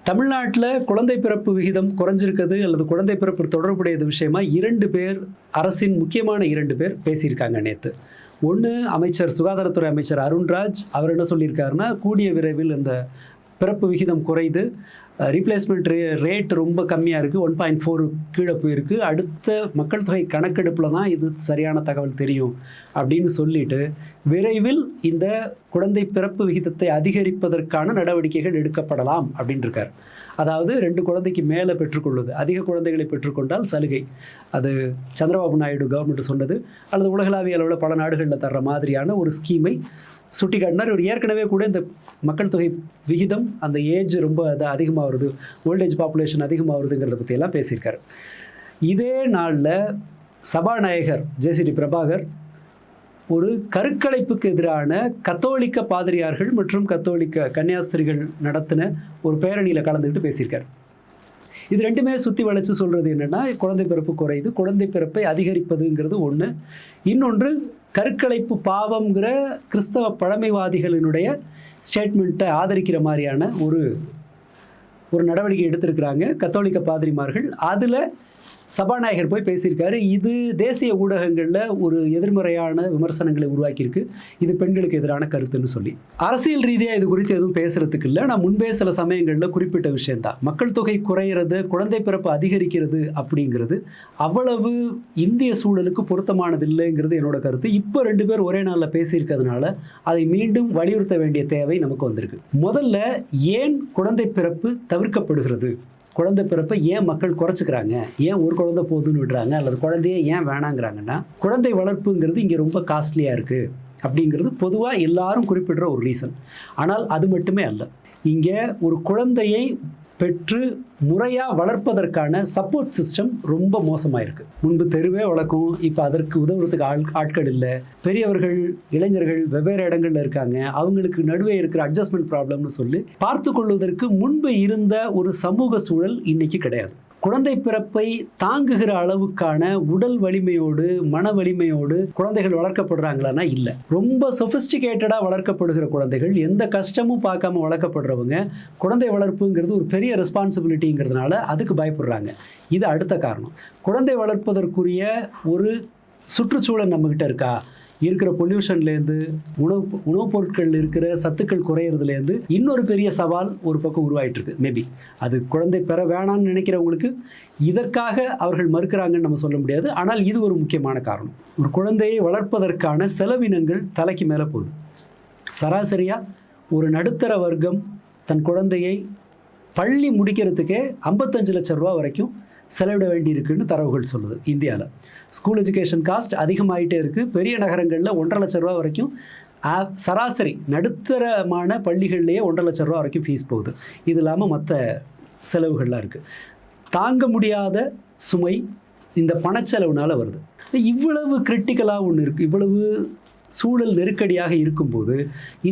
தமிழ்நாட்டில் குழந்தை பிறப்பு விகிதம் குறைஞ்சிருக்குது அல்லது குழந்தை பிறப்பு தொடர்புடையது விஷயமா 2 பேர், அரசின் முக்கியமான 2 பேர் பேசியிருக்காங்க நேற்று. ஒன்று அமைச்சர், சுகாதாரத்துறை அமைச்சர் அருண்ராஜ். அவர் என்ன சொல்லியிருக்காருன்னா, கூடிய விரைவில் இந்த பிறப்பு விகிதம் குறைந்து ரீப்ளேஸ்மெண்ட் ரேட் ரொம்ப கம்மியாக இருக்குது, 1.4 கீழே போயிருக்கு, அடுத்த மக்கள் தொகை கணக்கெடுப்பில் தான் இது சரியான தகவல் தெரியும் அப்படின்னு சொல்லிட்டு விரைவில் இந்த குழந்தை பிறப்பு விகிதத்தை அதிகரிப்பதற்கான நடவடிக்கைகள் எடுக்கப்படலாம் அப்படின்னு இருக்கார். அதாவது 2 குழந்தைக்கு மேலே பெற்றுக்கொள்வது, அதிக குழந்தைகளை பெற்றுக்கொண்டால் சலுகை. அது சந்திரபாபு நாயுடு கவர்மெண்ட் சொன்னது, அல்லது உலகளாவிய அளவில் பல நாடுகளில் தர்ற மாதிரியான ஒரு ஸ்கீமை சுட்டி காட்டினார். ஒரு ஏற்கனவே கூட இந்த மக்கள் தொகை விகிதம், அந்த ஏஜ் ரொம்ப அதிகமாக வருது, ஓல்டேஜ் பாப்புலேஷன் அதிகமாக வருதுங்கிறத பற்றியெல்லாம் பேசியிருக்காரு. இதே நாளில் சபாநாயகர் ஜேசிடி பிரபாகர் ஒரு கருக்கலைப்புக்கு எதிரான கத்தோலிக்க பாதிரியார்கள் மற்றும் கத்தோலிக்க கன்னியாஸ்திரிகள் நடத்தின ஒரு பேரணியில் கலந்துக்கிட்டு பேசியிருக்கார். இது ரெண்டுமே சுற்றி வளைச்சு சொல்கிறது என்னென்னா, குழந்தை பிறப்பு குறையுது, குழந்தை பிறப்பை அதிகரிப்பதுங்கிறது ஒன்று. இன்னொன்று, கருக்கலைப்பு பாவம்ங்கிற கிறிஸ்தவ பழமைவாதிகளினுடைய ஸ்டேட்மெண்ட்டை ஆதரிக்கிற மாதிரியான ஒரு நடவடிக்கை எடுத்திருக்கிறாங்க கத்தோலிக்க பாதிரிமார்கள். அதில் சபாநாயகர் போய் பேசியிருக்காரு. இது தேசிய ஊடகங்களில் ஒரு எதிர்மறையான விமர்சனங்களை உருவாக்கியிருக்கு. இது பெண்களுக்கு எதிரான கருத்துன்னு சொல்லி. அரசியல் ரீதியாக இது குறித்து எதுவும் பேசுறதுக்கு இல்லை. நான் முன்பே சில சமயங்களில் குறிப்பிட்ட விஷயந்தான். மக்கள் தொகை குறையிறது, குழந்தை பிறப்பு அதிகரிக்கிறது அப்படிங்கிறது அவ்வளவு இந்திய சூழலுக்கு பொருத்தமானது இல்லைங்கிறது என்னோட கருத்து. இப்போ 2 பேர் ஒரே நாளில் பேசியிருக்கிறதுனால அதை மீண்டும் வலியுறுத்த வேண்டிய தேவை நமக்கு வந்திருக்கு. முதல்ல, ஏன் குழந்தை பிறப்பு தவிர்க்கப்படுகிறது? குழந்தை பிறப்பை ஏன் மக்கள் குறைச்சிக்கிறாங்க? ஏன் ஒரு குழந்தை போதுன்னு விடுறாங்க, அல்லது குழந்தையே ஏன் வேணாங்கிறாங்கன்னா, குழந்தை வளர்ப்புங்கிறது இங்கே ரொம்ப காஸ்ட்லியாக இருக்குது அப்படிங்கிறது பொதுவாக எல்லாரும் குறிப்பிடுற ஒரு ரீசன். ஆனால் அது மட்டுமே அல்ல. இங்கே ஒரு குழந்தையை பெற்று முறையாக வளர்ப்பதற்கான சப்போர்ட் சிஸ்டம் ரொம்ப மோசமாக இருக்குது. முன்பு தெருவே வளர்க்கும், இப்போ அதற்கு உதவுறதுக்கு ஆட்கள் இல்லை. பெரியவர்கள், இளைஞர்கள் வெவ்வேறு இடங்கள்ல இருக்காங்க, அவங்களுக்கு நடுவே இருக்கிற அட்ஜஸ்ட்மெண்ட் ப்ராப்ளம்னு சொல்லி பார்த்து கொள்வதற்கு முன்பு இருந்த ஒரு சமூக சூழல் இன்னைக்கு கிடையாது. குழந்தை பிறப்பை தாங்குகிற அளவுக்கான உடல் வலிமையோடு, மன வலிமையோடு குழந்தைகள் வளர்க்கப்படுறாங்களான்னா இல்லை. ரொம்ப சொபிஸ்டிகேட்டடாக வளர்க்கப்படுகிற குழந்தைகள், எந்த கஷ்டமும் பார்க்காம வளர்க்கப்படுறவங்க, குழந்தை வளர்ப்புங்கிறது ஒரு பெரிய ரெஸ்பான்சிபிலிட்டிங்கிறதுனால அதுக்கு பயப்படுறாங்க. இது அடுத்த காரணம். குழந்தை வளர்ப்பதற்குரிய ஒரு சுற்றுச்சூழல் நம்மகிட்ட இருக்கா? இருக்கிற பொல்யூஷன்லேருந்து, உணவுப் பொருட்கள் இருக்கிற சத்துக்கள் குறையிறதுலேருந்து இன்னொரு பெரிய சவால் ஒரு பக்கம் உருவாயிட்டு இருக்கு. மேபி அது குழந்தை பெற வேணான்னு நினைக்கிறவங்களுக்கு இதற்காக அவர்கள் மறுக்கிறாங்கன்னு நம்ம சொல்ல முடியாது. ஆனால் இது ஒரு முக்கியமான காரணம். ஒரு குழந்தையை வளர்ப்பதற்கான செலவினங்கள் தலைக்கு மேலே போகுது. சராசரியாக ஒரு நடுத்தர வர்க்கம் தன் குழந்தையை பள்ளி முடிக்கிறதுக்கே 55 லட்சம் ரூபா வரைக்கும் செலவிட வேண்டியிருக்குன்னு தரவுகள் சொல்லுது. இந்தியாவில் ஸ்கூல் எஜுகேஷன் காஸ்ட் அதிகமாகிட்டே இருக்குது. பெரிய நகரங்களில் 1.5 லட்சம் ரூபா வரைக்கும், சராசரி நடுத்தரமான பள்ளிகள்லேயே 1.5 லட்சம் ரூபா வரைக்கும் ஃபீஸ் போகுது. இது இல்லாமல் மற்ற செலவுகள்லாம் இருக்குது. தாங்க முடியாத சுமை இந்த பணச்செலவுனால் வருது. இவ்வளவு கிரிட்டிக்கலாக ஒன்று இருக்குது. இவ்வளவு சூழல் நெருக்கடியாக இருக்கும்போது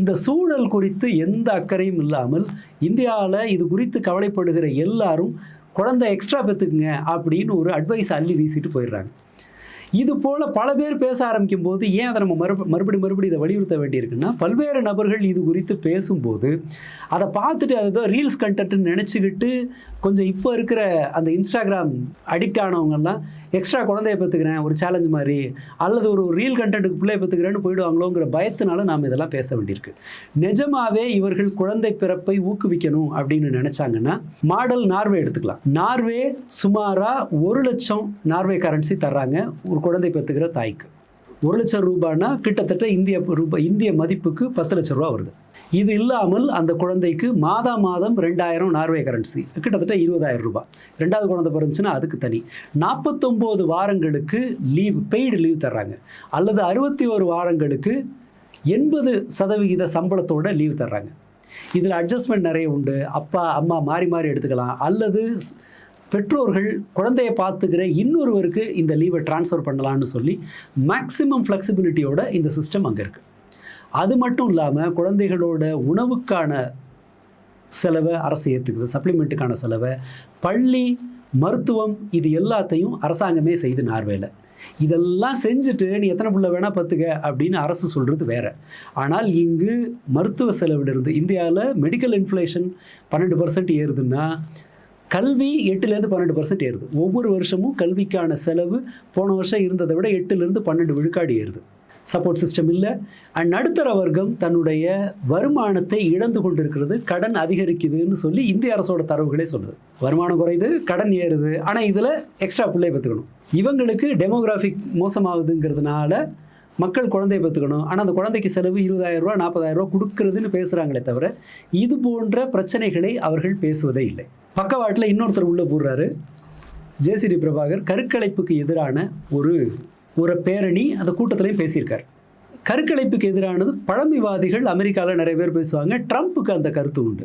இந்த சூழல் குறித்து எந்த அக்கறையும் இல்லாமல் இந்தியாவில் இது குறித்து கவலைப்படுகிற எல்லாரும் குழந்தை எக்ஸ்ட்ரா பெற்றுக்குங்க அப்படின்னு ஒரு அட்வைஸ் அள்ளி வீசிட்டு போயிடுறாங்க. இது போல் பல பேர் பேச ஆரம்பிக்கும் போது ஏன் அதை நம்ம மறுபடியும் இதை வலியுறுத்த வேண்டியிருக்குன்னா, பல்வேறு நபர்கள் இது குறித்து பேசும்போது அதை பார்த்துட்டு அதுதான் ரீல்ஸ் கண்டென்ட்னு நினச்சிக்கிட்டு கொஞ்சம் இப்போ இருக்கிற அந்த இன்ஸ்டாகிராம் அடிக்ட் ஆனவங்கெல்லாம் எக்ஸ்ட்ரா குழந்தைய பெற்றுக்கிறேன் ஒரு சேலஞ்ச் மாதிரி, அல்லது ஒரு ரீல் கண்டென்ட்டுக்கு பிள்ளை பெற்றுக்கிறேன்னு போயிடுவாங்களோங்கிற பயத்தினால நாம் இதெல்லாம் பேச வேண்டியிருக்கு. நிஜமாவே இவர்கள் குழந்தை பிறப்பை ஊக்குவிக்கணும் அப்படின்னு நினச்சாங்கன்னா மாடல் நார்வே எடுத்துக்கலாம். நார்வே சுமாராக 1 லட்சம் நார்வே கரன்சி தர்றாங்க ஒரு குழந்தை பெற்றுக்கிற தாய்க்கு. 1 லட்சம் ரூபாய்னா கிட்டத்தட்ட இந்திய மதிப்புக்கு 10 லட்சம் ரூபா வருது. இது இல்லாமல் அந்த குழந்தைக்கு மாதம் 2000 நார்வே கரன்சி, கிட்டத்தட்ட 20,000 ரூபாய். 2வது குழந்தை பிறந்துச்சுன்னா அதுக்கு தனி 49 வாரங்களுக்கு லீவ், பெய்டு லீவ் தர்றாங்க. அல்லது 61 வாரங்களுக்கு 80% சம்பளத்தோட லீவ் தர்றாங்க. இதில் அட்ஜஸ்ட்மெண்ட் நிறைய உண்டு. அப்பா அம்மா மாறி மாறி எடுத்துக்கலாம். அல்லது பெற்றோர்கள் குழந்தையை பார்த்துக்கிற இன்னொருவருக்கு இந்த லீவை ட்ரான்ஸ்ஃபர் பண்ணலான்னு சொல்லி மேக்ஸிமம் ஃப்ளெக்சிபிலிட்டியோட இந்த சிஸ்டம் அங்கே இருக்குது. அது மட்டும் இல்லாமல் குழந்தைகளோட உணவுக்கான செலவை அரசு ஏற்றுக்குது, சப்ளிமெண்ட்டுக்கான செலவை, பள்ளி, மருத்துவம், இது எல்லாத்தையும் அரசாங்கமே செய்து நார்வேல. இதெல்லாம் செஞ்சுட்டு நீ எத்தனை பிள்ளை வேணால் பத்துக்க அப்படின்னு அரசு சொல்கிறது வேற. ஆனால் இங்கு மருத்துவ செலவிலிருந்து இந்தியாவில் மெடிக்கல் இன்ஃப்ளேஷன் 12% ஏறுதுன்னா கல்வி 8லேருந்து 12% ஏறுது. ஒவ்வொரு வருஷமும் கல்விக்கான செலவு போன வருஷம் இருந்ததை விட 8லேருந்து 12 விழுக்காடு ஏறுது. சப்போர்ட் சிஸ்டம் இல்லை. அண்ட் நடுத்தர வர்க்கம் தன்னுடைய வருமானத்தை இழந்து கொண்டிருக்கிறது, கடன் அதிகரிக்குதுன்னு சொல்லி இந்திய அரசோட தரவுகளே சொல்லுது. வருமானம் குறையுது, கடன் ஏறுது, ஆனால் இதில் எக்ஸ்ட்ரா பிள்ளை பெற்றுக்கணும். இவங்களுக்கு டெமோகிராஃபிக் மோசமாகுதுங்கிறதுனால மக்கள் குழந்தைய பெற்றுக்கணும், ஆனால் அந்த குழந்தைக்கு செலவு 20,000 ரூபா 40,000 ரூபா கொடுக்கறதுன்னு பேசுகிறாங்களே தவிர இது போன்ற பிரச்சனைகளை அவர்கள் பேசுவதே இல்லை. பக்கவாட்டில் இன்னொருத்தர் உள்ளே போடுறாரு. ஜேசிடி பிரபாகர் கருக்கலைப்புக்கு எதிரான ஒரு பேரணி அந்த கூட்டத்திலையும் பேசியிருக்கார். கருக்கலைப்புக்கு எதிரானது பழமைவாதிகள் அமெரிக்காவில் நிறைய பேர் பேசுவாங்க. ட்ரம்ப்புக்கு அந்த கருத்து உண்டு.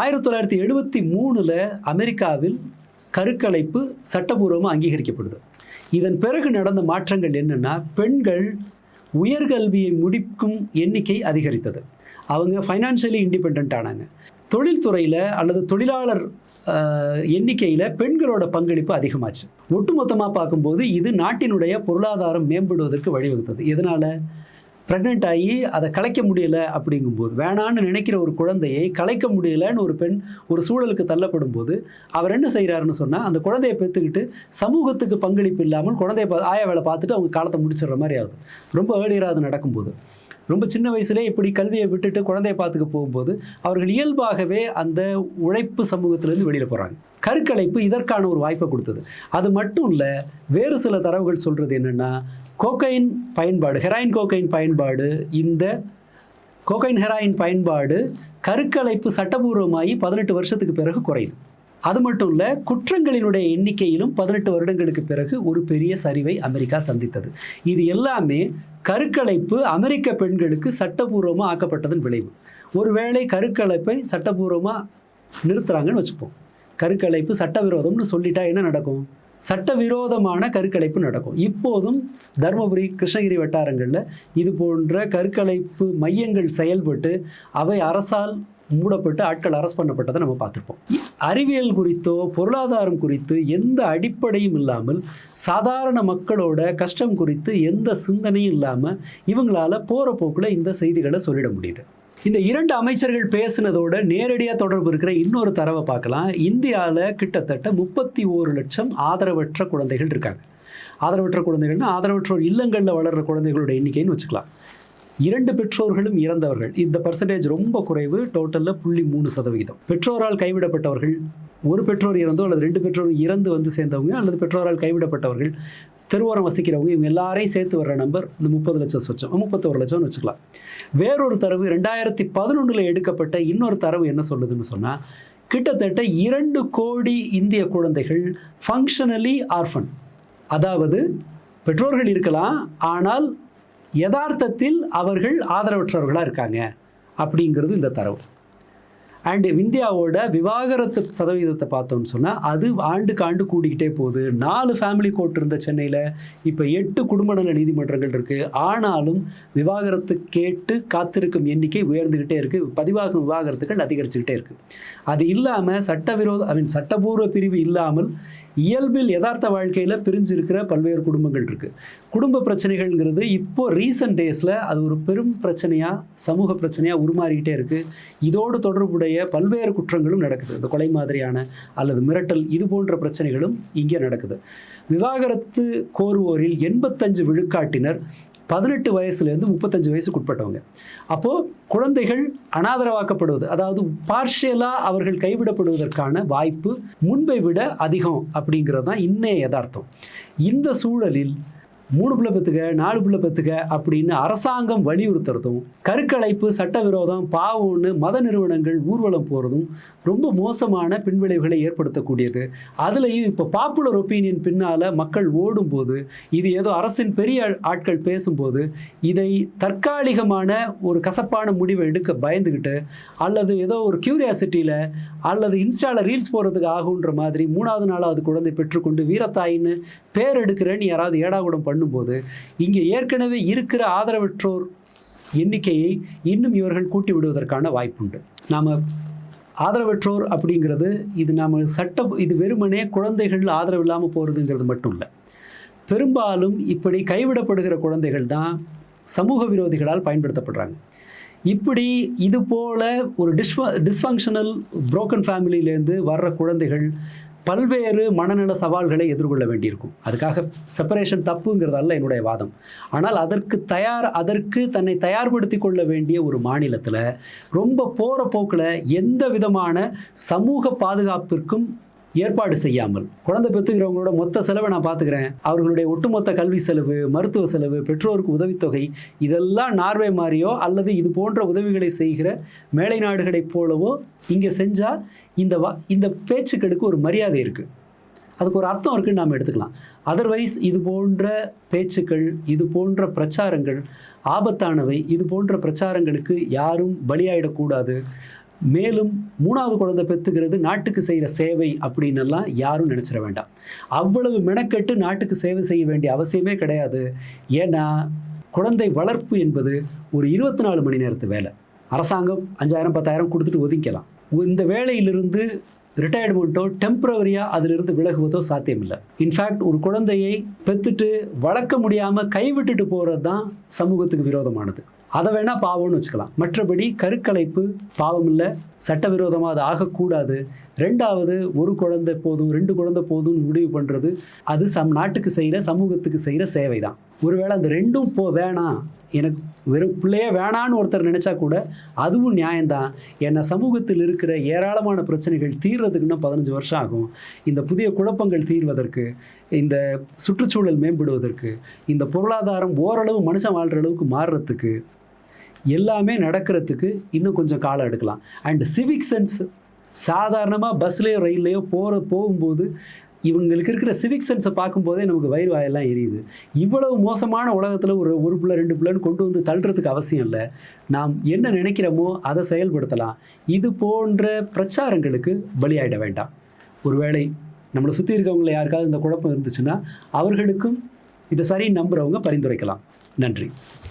1973 அமெரிக்காவில் கருக்கலைப்பு சட்டபூர்வமாக அங்கீகரிக்கப்படுது. இதன் பிறகு நடந்த மாற்றங்கள் என்னென்னா, பெண்கள் உயர்கல்வியை முடிக்கும் எண்ணிக்கை அதிகரித்தது. அவங்க ஃபைனான்ஷியலி இண்டிபெண்ட் ஆனாங்க. தொழில்துறையில் அல்லது தொழிலாளர் எண்ணிக்கையில் பெண்களோட பங்களிப்பு அதிகமாச்சு. ஒட்டுமொத்தமாக பார்க்கும்போது இது நாட்டினுடைய பொருளாதாரம் மேம்படுவதற்கு வழிவகுத்தது. எதனால்? ப்ரெக்னென்ட் ஆகி அதை கலைக்க முடியலை அப்படிங்கும்போது, வேணான்னு நினைக்கிற ஒரு குழந்தையை கலைக்க முடியலைன்னு ஒரு பெண் ஒரு சூழலுக்கு தள்ளப்படும் போது அவர் என்ன செய்கிறாருன்னு சொன்னால், அந்த குழந்தையை பெற்றுக்கிட்டு சமூகத்துக்கு பங்களிப்பு இல்லாமல் குழந்தைய ஆய வேலை பார்த்துட்டு அவங்க காலத்தை முடிச்சிடுற மாதிரி ஆகுது. ரொம்ப ஏர்லியராக அது நடக்கும்போது, ரொம்ப சின்ன வயசுலேயே இப்படி கல்வியை விட்டுட்டு குழந்தைய பார்த்துக்க போகும்போது அவர்கள் இயல்பாகவே அந்த உழைப்பு சமூகத்திலேருந்து வெளியில் போகிறாங்க. கருக்கலைப்பு இதற்கான ஒரு வாய்ப்பை கொடுத்தது. அது மட்டும் இல்லை, வேறு சில தரவுகள் சொல்கிறது என்னென்னா, கோகைன் பயன்பாடு, ஹெராயின் கோகைன் பயன்பாடு, இந்த கோகைன் ஹெராயின் பயன்பாடு கருக்கலைப்பு சட்டபூர்வமாகி 18 வருஷத்துக்கு பிறகு குறையுது. அது மட்டும் இல்லை, குற்றங்களினுடைய எண்ணிக்கையிலும் 18 வருடங்களுக்கு பிறகு ஒரு பெரிய சரிவை அமெரிக்கா சந்தித்தது. இது எல்லாமே கருக்கலைப்பு அமெரிக்க பெண்களுக்கு சட்டபூர்வமாக ஆக்கப்பட்டதன் விளைவு. ஒருவேளை கருக்கலைப்பை சட்டபூர்வமாக நிறுத்துறாங்கன்னு வச்சுப்போம். கருக்கலைப்பு சட்டவிரோதம்னு சொல்லிட்டா என்ன நடக்கும்? சட்டவிரோதமான கருக்கலைப்பு நடக்கும். இப்போதும் தருமபுரி, கிருஷ்ணகிரி வட்டாரங்களில் இது போன்ற கருக்கலைப்பு மையங்கள் செயல்பட்டு அவை அரசால் மூடப்பட்டு ஆட்கள் அரெஸ்ட் பண்ணப்பட்டதை நம்ம பார்த்துருப்போம். அறிவியல் குறித்தோ பொருளாதாரம் குறித்து எந்த அடிப்படையும் இல்லாமல், சாதாரண மக்களோட கஷ்டம் குறித்து எந்த சிந்தனையும் இல்லாமல் இவங்களால போகிற போக்கில் இந்த செய்திகளை சொல்லிட முடியுது. இந்த 2 அமைச்சர்கள் பேசினதோட நேரடியாக தொடர்பு இருக்கிற இன்னொரு தரவை பார்க்கலாம். இந்தியாவில் கிட்டத்தட்ட 31 லட்சம் ஆதரவற்ற குழந்தைகள் இருக்காங்க. ஆதரவற்ற குழந்தைகள்னா ஆதரவற்றோர் இல்லங்களில் வளர்கிற குழந்தைகளோட எண்ணிக்கைன்னு வச்சுக்கலாம். 2 பெற்றோர்களும் இறந்தவர்கள், இந்த பர்சன்டேஜ் ரொம்ப குறைவு. டோட்டலில் 0.3%. பெற்றோரால் கைவிடப்பட்டவர்கள், ஒரு பெற்றோர் இறந்தோ அல்லது 2 பெற்றோர் இறந்து வந்து சேர்ந்தவங்க அல்லது பெற்றோரால் கைவிடப்பட்டவர்கள், தெருவோரம் வசிக்கிறவங்க, இவங்க எல்லாரையும் சேர்த்து வர்ற நம்பர் இந்த 30 லட்சம் சொச்சம், 31 லட்சம்னு வச்சுக்கலாம். வேறொரு தரவு 2011 எடுக்கப்பட்ட இன்னொரு தரவு என்ன சொல்லுதுன்னு சொன்னால், கிட்டத்தட்ட 2 கோடி இந்திய குழந்தைகள் ஃபங்க்ஷனலி ஆர்ஃபன், அதாவது பெற்றோர்கள் இருக்கலாம் ஆனால் யதார்த்தத்தில் அவர்கள் ஆதரவற்றவர்களாக இருக்காங்க அப்படிங்கிறது இந்த தரவு. அண்டு இந்தியாவோட விவாகரத்து சதவீதத்தை பார்த்தோம்னு சொன்னால் அது ஆண்டுக்கு ஆண்டு கூடிக்கிட்டே போகுது. 4 ஃபேமிலி கோர்ட் இருந்த சென்னையில் இப்போ 8 குடும்ப நல நீதிமன்றங்கள் இருக்குது. ஆனாலும் விவாகரத்து கேட்டு காத்திருக்கும் எண்ணிக்கை உயர்ந்துக்கிட்டே இருக்குது. பதிவாகும் விவாகரத்துகள் அதிகரிச்சுக்கிட்டே இருக்குது. அது இல்லாமல் சட்டபூர்வ பிரிவு இல்லாமல் இயல்பில் யதார்த்த வாழ்க்கையில் பிரிஞ்சிருக்கிற பல்வேறு குடும்பங்கள் இருக்குது. குடும்ப பிரச்சனைகள்ங்கிறது இப்போ ரீசன்ட் டேஸில் அது ஒரு பெரும் பிரச்சனையாக, சமூக பிரச்சனையாக உருமாறிக்கிட்டே இருக்குது. இதோடு தொடர்புடைய பல்வேறு குற்றங்களும் நடக்குது. இந்த கொலை மாதிரியான அல்லது மிரட்டல், இது போன்ற பிரச்சனைகளும் இங்கே நடக்குது. விவாகரத்து கோருவோரில் 85 விழுக்காட்டினர் 18 வயசுலேருந்து 35 வயசுக்கு உட்பட்டவங்க. அப்போது குழந்தைகள் அனாதரவாக்கப்படுவது, அதாவது பார்ஷியலாக அவர்கள் கைவிடப்படுவதற்கான வாய்ப்பு முன்பை விட அதிகம் அப்படிங்கிறது தான் இன்னைய யதார்த்தம். இந்த சூழலில் 3 பிள்ளை பெற்றுக்க 4 பிள்ளை பெற்றுக்க அப்படின்னு அரசாங்கம் வலியுறுத்துறதும், கருக்கலைப்பு சட்டவிரோதம் பாவம்னு மத நிறுவனங்கள் ஊர்வலம் போகிறதும் ரொம்ப மோசமான பின்விளைவுகளை ஏற்படுத்தக்கூடியது. அதுலேயும் இப்போ பாப்புலர் ஒப்பீனியன் பின்னால் மக்கள் ஓடும்போது, இது ஏதோ அரசின் பெரிய ஆட்கள் பேசும்போது இதை தற்காலிகமான ஒரு கசப்பான முடிவை எடுக்க பயந்துக்கிட்டு, அல்லது ஏதோ ஒரு கியூரியாசிட்டியில் அல்லது இன்ஸ்டாவில் ரீல்ஸ் போகிறதுக்கு ஆகுன்ற மாதிரி 3வது 4வது குழந்தை பெற்றுக்கொண்டு வீரத்தாயின்னு பேர் எடுக்கிறேன்னு யாராவது ஏடாகுடம் பண்ணும்போது, இங்கே ஏற்கனவே இருக்கிற ஆதரவற்றோர் எண்ணிக்கையை இன்னும் இவர்கள் கூட்டி விடுவதற்கான வாய்ப்புண்டு. நாம் ஆதரவற்றோர் அப்படிங்கிறது இது இது வெறுமனே குழந்தைகள் ஆதரவு இல்லாமல் போகிறதுங்கிறது மட்டும் இல்லை. பெரும்பாலும் இப்படி கைவிடப்படுகிற குழந்தைகள் தான் சமூக விரோதிகளால் பயன்படுத்தப்படுறாங்க. இப்படி இது போல ஒரு டிஸ்ஃபங்க்ஷனல் புரோக்கன் ஃபேமிலியிலேருந்து வர்ற குழந்தைகள் பல்வேறு மனநல சவால்களை எதிர்கொள்ள வேண்டியிருக்கும். அதுக்காக செப்பரேஷன் தப்புங்கிறதல்ல என்னுடைய வாதம். ஆனால் அதற்கு தன்னை தயார்படுத்தி கொள்ள வேண்டிய ஒரு மாநிலத்தில் ரொம்ப போகிற போக்கில் எந்த விதமான சமூக பாதுகாப்பிற்கும் ஏற்பாடு செய்யாமல், குழந்தை பெற்றுக்கிறவங்களோட மொத்த செலவை நான் பார்த்துக்கிறேன், அவர்களுடைய ஒட்டுமொத்த கல்வி செலவு, மருத்துவ செலவு, பெற்றோருக்கு உதவித்தொகை, இதெல்லாம் நார்வே மாதிரியோ அல்லது இது போன்ற உதவிகளை செய்கிற மேலை நாடுகளைப் போலவோ இங்கே செஞ்சால் இந்த பேச்சுக்களுக்கு ஒரு மரியாதை இருக்குது, அதுக்கு ஒரு அர்த்தம் இருக்குன்னு நாம் எடுத்துக்கலாம். அதர்வைஸ் இது போன்ற பேச்சுக்கள், இது போன்ற பிரச்சாரங்கள் ஆபத்தானவை. இது போன்ற பிரச்சாரங்களுக்கு யாரும் பலியாயிடக்கூடாது. மேலும் 3வது குழந்தை பெற்றுக்கிறது நாட்டுக்கு செய்கிற சேவை அப்படின்னெல்லாம் யாரும் நினச்சிட வேண்டாம். அவ்வளவு மெனக்கெட்டு நாட்டுக்கு சேவை செய்ய வேண்டிய அவசியமே கிடையாது. ஏன்னா குழந்தை வளர்ப்பு என்பது ஒரு 24 மணி நேரத்து வேலை. அரசாங்கம் 5000 10,000 கொடுத்துட்டு ஒதுக்கலாம். இந்த வேலையிலிருந்து ரிட்டையர்மெண்ட்டோ டெம்பரவரியாக அதிலிருந்து விலகுவதோ சாத்தியமில்லை. இன்ஃபேக்ட் ஒரு குழந்தையை பெற்றுட்டு வளர்க்க முடியாமல் கைவிட்டுட்டு போகிறது தான் சமூகத்துக்கு விரோதமானது. அதை வேணால் பாவம்னு வச்சுக்கலாம். மற்றபடி கருக்கலைப்பு பாவம் இல்லை, சட்டவிரோதமாக அது ஆகக்கூடாது. 2வது, ஒரு குழந்தை போதும் 2 குழந்தை போதும்னு முடிவு பண்ணுறது அது நாட்டுக்கு செய்கிற சமூகத்துக்கு செய்கிற சேவை தான். ஒருவேளை அந்த 2ம் வேணாம், எனக்கு வெறும் பிள்ளையே வேணான்னு ஒருத்தர் நினச்சா கூட அதுவும் நியாயம்தான். ஏன்னா சமூகத்தில் இருக்கிற ஏராளமான பிரச்சனைகள் தீர்றதுக்கு இன்னும் 15 வருஷம் ஆகும். இந்த புதிய குழப்பங்கள் தீர்வதற்கு, இந்த சுற்றுச்சூழல் மேம்படுவதற்கு, இந்த பொருளாதாரம் ஓரளவு மனுஷன் வாழ்கிற அளவுக்கு மாறுறதுக்கு, எல்லாமே நடக்கிறதுக்கு இன்னும் கொஞ்சம் காலம் எடுக்கலாம். அண்ட் சிவிக் சென்ஸ், சாதாரணமாக பஸ்லேயோ ரயில்லையோ போகும்போது இவங்களுக்கு இருக்கிற சிவிக் சென்ஸை பார்க்கும்போதே நமக்கு வயிறு வாயெல்லாம் எரியுது. இவ்வளவு மோசமான உலகத்தில் ஒரு பிள்ளை 2 பிள்ளைன்னு கொண்டு வந்து தள்ளுறதுக்கு அவசியம் இல்லை. நாம் என்ன நினைக்கிறோமோ அதை செயல்படுத்தலாம். இது போன்ற பிரச்சாரங்களுக்கு பலியாயிட வேண்டாம். ஒருவேளை நம்மளை சுற்றி இருக்கவங்கள யாருக்காவது இந்த குழப்பம் இருந்துச்சுன்னா அவர்களுக்கும் இதை சரி நம்புகிறவங்க பரிந்துரைக்கலாம். நன்றி.